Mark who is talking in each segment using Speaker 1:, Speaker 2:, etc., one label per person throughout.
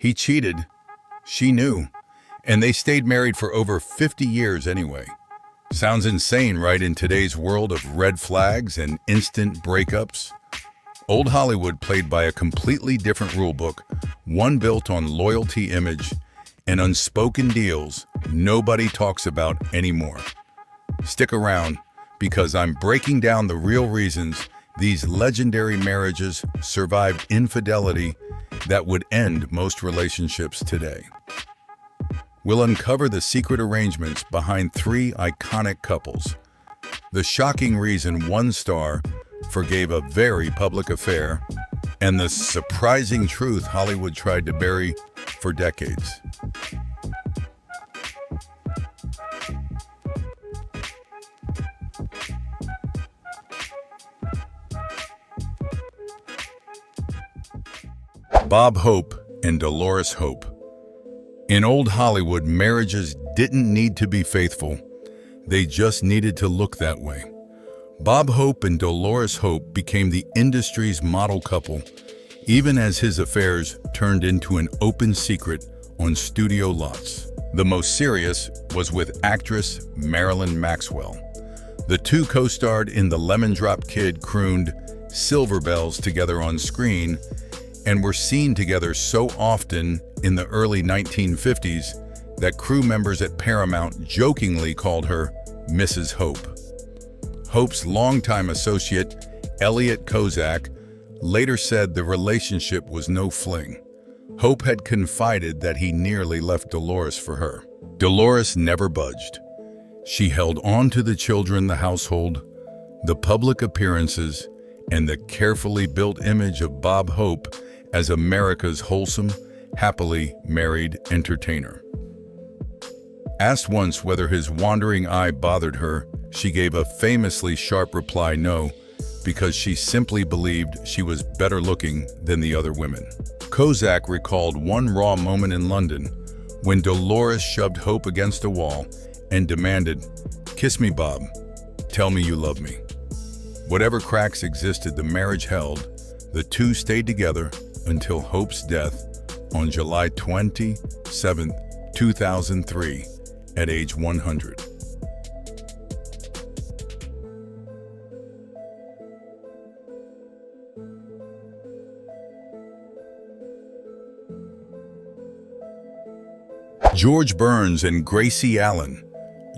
Speaker 1: He cheated. She knew. And they stayed married for over 50 years anyway. Sounds insane, right, in today's world of red flags and instant breakups? Old Hollywood played by a completely different rulebook, one built on loyalty, image, and unspoken deals nobody talks about anymore. Stick around, because I'm breaking down the real reasons these legendary marriages survived infidelity that would end most relationships today. We'll uncover the secret arrangements behind three iconic couples, the shocking reason one star forgave a very public affair, and the surprising truth Hollywood tried to bury for decades. Bob Hope and Dolores Hope. In old Hollywood, marriages didn't need to be faithful. They just needed to look that way. Bob Hope and Dolores Hope became the industry's model couple, even as his affairs turned into an open secret on studio lots. The most serious was with actress Marilyn Maxwell. The two co-starred in The Lemon Drop Kid, crooned "Silver Bells" together on screen, and were seen together so often in the early 1950s that crew members at Paramount jokingly called her Mrs. Hope. Hope's longtime associate, Elliot Kozak, later said the relationship was no fling. Hope had confided that he nearly left Dolores for her. Dolores never budged. She held on to the children, the household, the public appearances, and the carefully built image of Bob Hope as America's wholesome, happily married entertainer. Asked once whether his wandering eye bothered her, she gave a famously sharp reply, no, because she simply believed she was better looking than the other women. Kozak recalled one raw moment in London when Dolores shoved Hope against a wall and demanded, "Kiss me, Bob. Tell me you love me." Whatever cracks existed, the marriage held. The two stayed together until Hope's death on July 27, 2003, at age 100. George Burns and Gracie Allen.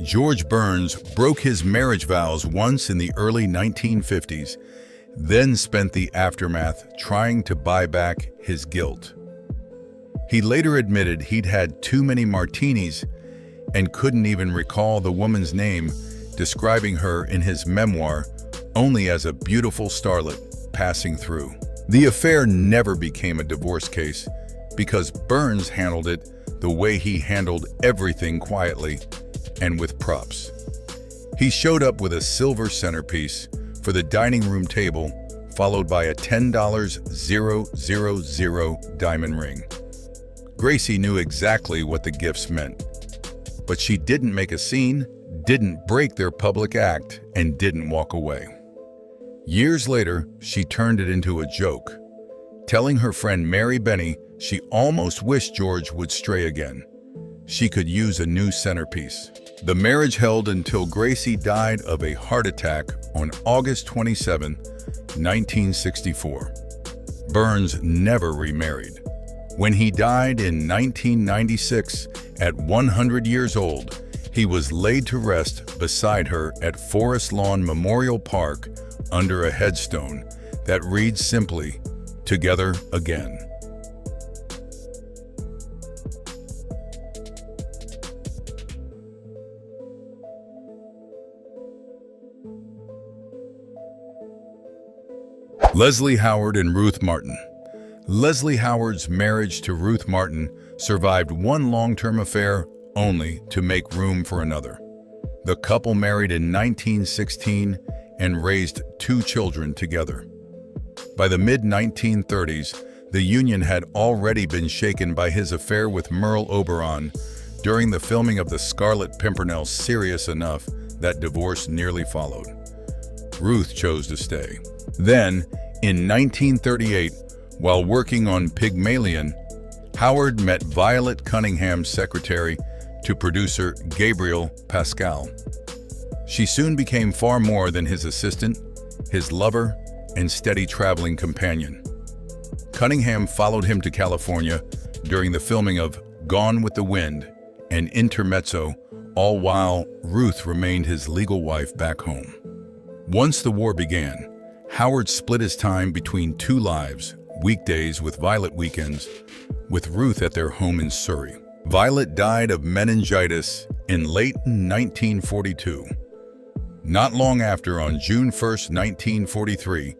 Speaker 1: George Burns broke his marriage vows once in the early 1950s, then spent the aftermath trying to buy back his guilt. He later admitted he'd had too many martinis and couldn't even recall the woman's name, describing her in his memoir only as a beautiful starlet passing through. The affair never became a divorce case because Burns handled it the way he handled everything, quietly and with props. He showed up with a silver centerpiece for the dining room table, followed by a $10,000 diamond ring. Gracie knew exactly what the gifts meant, but she didn't make a scene, didn't break their public act, and didn't walk away. Years later, she turned it into a joke, telling her friend Mary Benny she almost wished George would stray again. She could use a new centerpiece. The marriage held until Gracie died of a heart attack on August 27, 1964. Burns never remarried. When he died in 1996, at 100 years old, he was laid to rest beside her at Forest Lawn Memorial Park under a headstone that reads simply, "Together Again." Leslie Howard and Ruth Martin. Leslie Howard's marriage to Ruth Martin survived one long-term affair only to make room for another. The couple married in 1916 and raised 2 children together. By the mid-1930s, the union had already been shaken by his affair with Merle Oberon during the filming of the Scarlet Pimpernel, serious enough that divorce nearly followed. Ruth chose to stay. Then, in 1938, while working on Pygmalion, Howard met Violet Cunningham's secretary to producer Gabriel Pascal. She soon became far more than his assistant, his lover, and steady traveling companion. Cunningham followed him to California during the filming of Gone with the Wind and Intermezzo, all while Ruth remained his legal wife back home. Once the war began, Howard split his time between two lives, weekdays with Violet, weekends with Ruth at their home in Surrey. Violet died of meningitis in late 1942. Not long after, on June 1, 1943,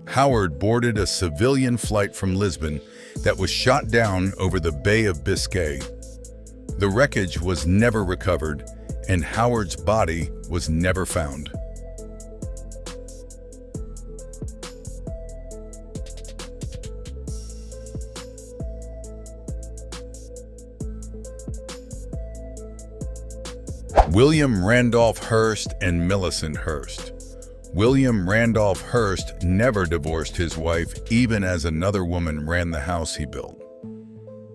Speaker 1: Howard boarded a civilian flight from Lisbon that was shot down over the Bay of Biscay. The wreckage was never recovered, and Howard's body was never found. William Randolph Hearst and Millicent Hearst. William Randolph Hearst never divorced his wife, even as another woman ran the house he built.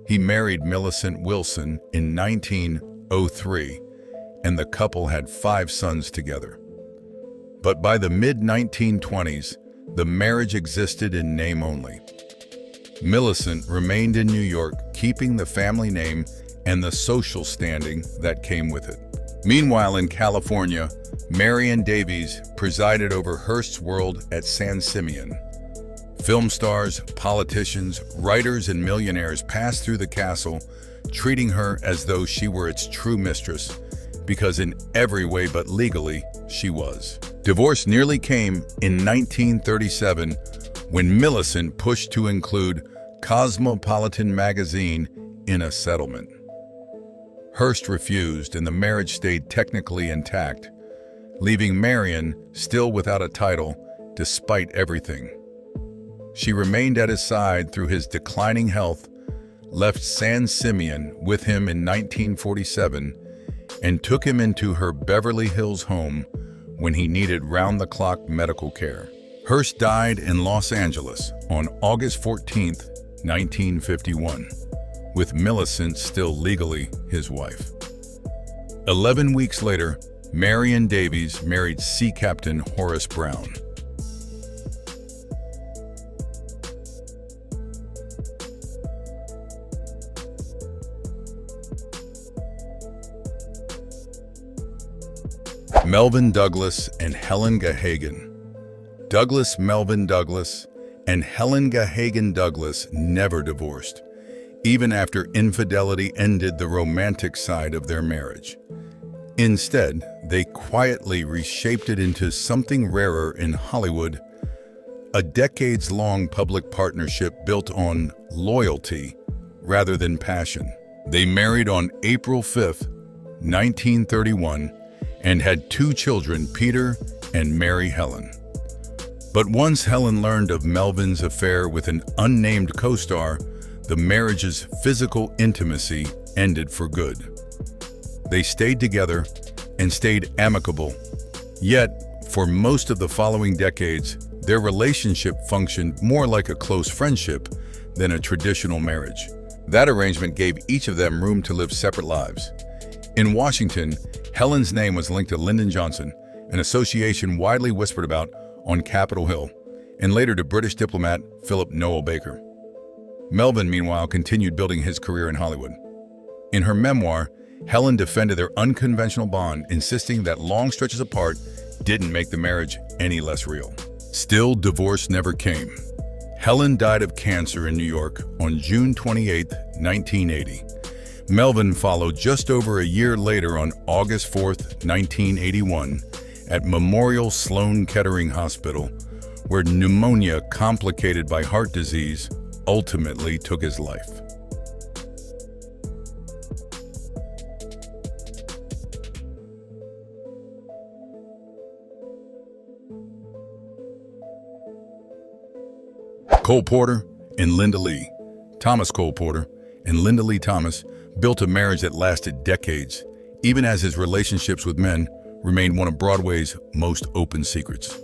Speaker 1: He married Millicent Wilson in 1903, and the couple had 5 sons together. But by the mid-1920s, the marriage existed in name only. Millicent remained in New York, keeping the family name and the social standing that came with it. Meanwhile, in California, Marion Davies presided over Hearst's world at San Simeon. Film stars, politicians, writers, and millionaires passed through the castle, treating her as though she were its true mistress, because in every way but legally, she was. Divorce nearly came in 1937 when Millicent pushed to include Cosmopolitan magazine in a settlement. Hearst refused, and the marriage stayed technically intact, leaving Marion still without a title despite everything. She remained at his side through his declining health, left San Simeon with him in 1947, and took him into her Beverly Hills home when he needed round-the-clock medical care. Hearst died in Los Angeles on August 14, 1951. With Millicent still legally his wife. 11 weeks later, Marion Davies married Sea Captain Horace Brown. Melvyn Douglas and Helen Gahagan. Douglas Melvyn Douglas and Helen Gahagan Douglas never divorced, even after infidelity ended the romantic side of their marriage. Instead, they quietly reshaped it into something rarer in Hollywood, a decades-long public partnership built on loyalty rather than passion. They married on April 5, 1931, and had 2 children, Peter and Mary Helen. But once Helen learned of Melvyn's affair with an unnamed co-star, the marriage's physical intimacy ended for good. They stayed together and stayed amicable. Yet, for most of the following decades, their relationship functioned more like a close friendship than a traditional marriage. That arrangement gave each of them room to live separate lives. In Washington, Helen's name was linked to Lyndon Johnson, an association widely whispered about on Capitol Hill, and later to British diplomat Philip Noel Baker. Melvyn, meanwhile, continued building his career in Hollywood. In her memoir, Helen defended their unconventional bond, insisting that long stretches apart didn't make the marriage any less real. Still, divorce never came. Helen died of cancer in New York on June 28, 1980. Melvyn followed just over a year later on August 4, 1981, at Memorial Sloan Kettering Hospital, where pneumonia complicated by heart disease ultimately took his life. Cole Porter and Linda Lee. Thomas Cole Porter and Linda Lee Thomas built a marriage that lasted decades, even as his relationships with men remained one of Broadway's most open secrets.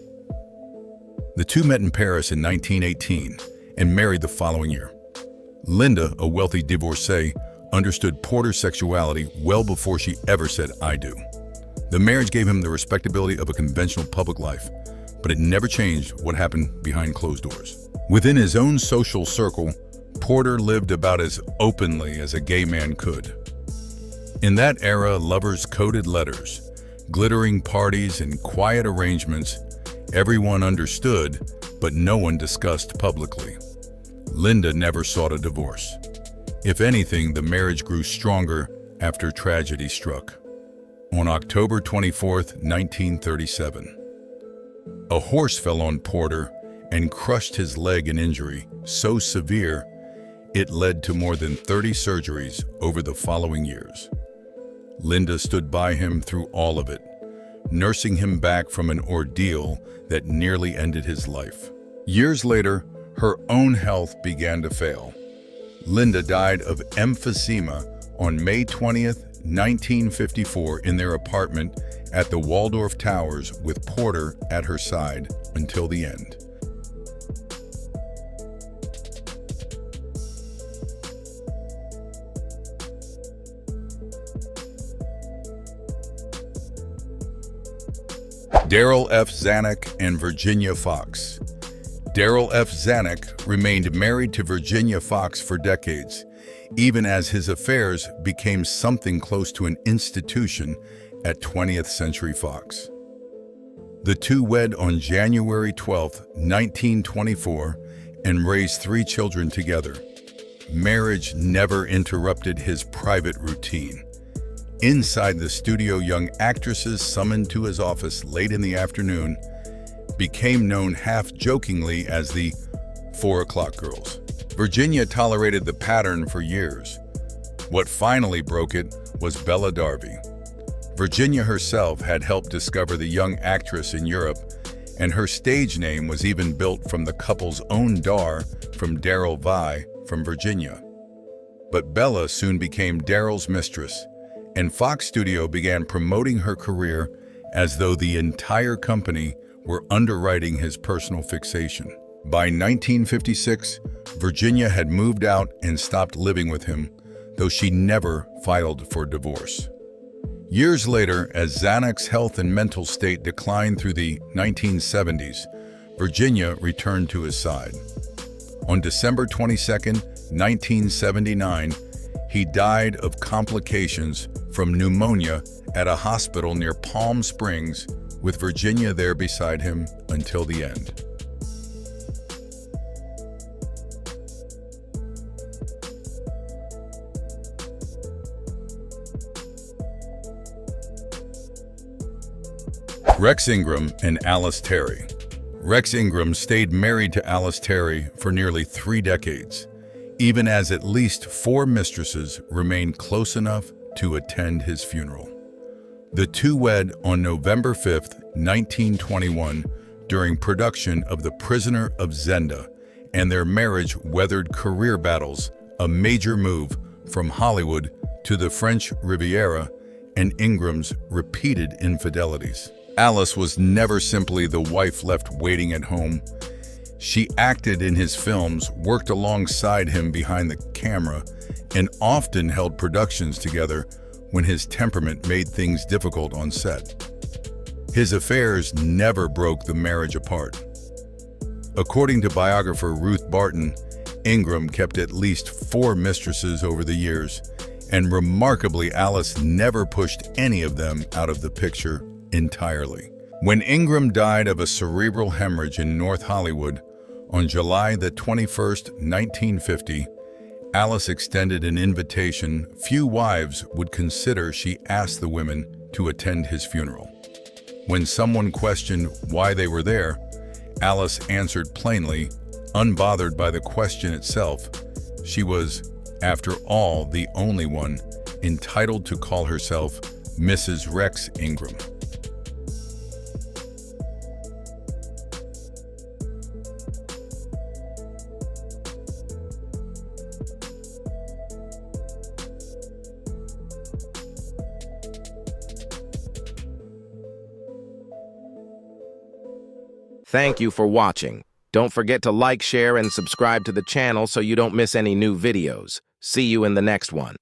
Speaker 1: The two met in Paris in 1918 and married the following year. Linda, a wealthy divorcee, understood Porter's sexuality well before she ever said, "I do." The marriage gave him the respectability of a conventional public life, but it never changed what happened behind closed doors. Within his own social circle, Porter lived about as openly as a gay man could. In that era, lovers coded letters, glittering parties, and quiet arrangements. Everyone understood, but no one discussed publicly. Linda never sought a divorce. If anything, the marriage grew stronger after tragedy struck. On October 24, 1937, a horse fell on Porter and crushed his leg in injury so severe it led to more than 30 surgeries over the following years. Linda stood by him through all of it, nursing him back from an ordeal that nearly ended his life. Years later, her own health began to fail. Linda died of emphysema on May 20th, 1954 in their apartment at the Waldorf Towers with Porter at her side until the end. Darryl F. Zanuck and Virginia Fox. Darryl F. Zanuck remained married to Virginia Fox for decades, even as his affairs became something close to an institution at 20th Century Fox. The two wed on January 12, 1924, and raised 3 children together. Marriage never interrupted his private routine. Inside the studio, young actresses summoned to his office late in the afternoon became known half-jokingly as the 4 o'clock girls. Virginia tolerated the pattern for years. What finally broke it was Bella Darby. Virginia herself had helped discover the young actress in Europe, and her stage name was even built from the couple's own Dar from Darryl Vi from Virginia. But Bella soon became Darryl's mistress, and Fox Studio began promoting her career as though the entire company were underwriting his personal fixation. By 1956, Virginia had moved out and stopped living with him, though she never filed for divorce. Years later, as Zanuck's health and mental state declined through the 1970s, Virginia returned to his side. On December 22, 1979, he died of complications from pneumonia at a hospital near Palm Springs, with Virginia there beside him until the end. Rex Ingram and Alice Terry. Rex Ingram stayed married to Alice Terry for nearly 3 decades, even as at least 4 mistresses remained close enough to attend his funeral. The two wed on November 5, 1921, during production of The Prisoner of Zenda, and their marriage weathered career battles, a major move from Hollywood to the French Riviera, and Ingram's repeated infidelities. Alice was never simply the wife left waiting at home. She acted in his films, worked alongside him behind the camera, and often held productions together when his temperament made things difficult on set. His affairs never broke the marriage apart. According to biographer Ruth Barton, Ingram kept at least 4 mistresses over the years, and remarkably, Alice never pushed any of them out of the picture entirely. When Ingram died of a cerebral hemorrhage in North Hollywood on July the 21st, 1950, Alice extended an invitation few wives would consider. She asked the women to attend his funeral. When someone questioned why they were there, Alice answered plainly, unbothered by the question itself. She was, after all, the only one entitled to call herself Mrs. Rex Ingram.
Speaker 2: Thank you for watching. Don't forget to like, share, and subscribe to the channel so you don't miss any new videos. See you in the next one.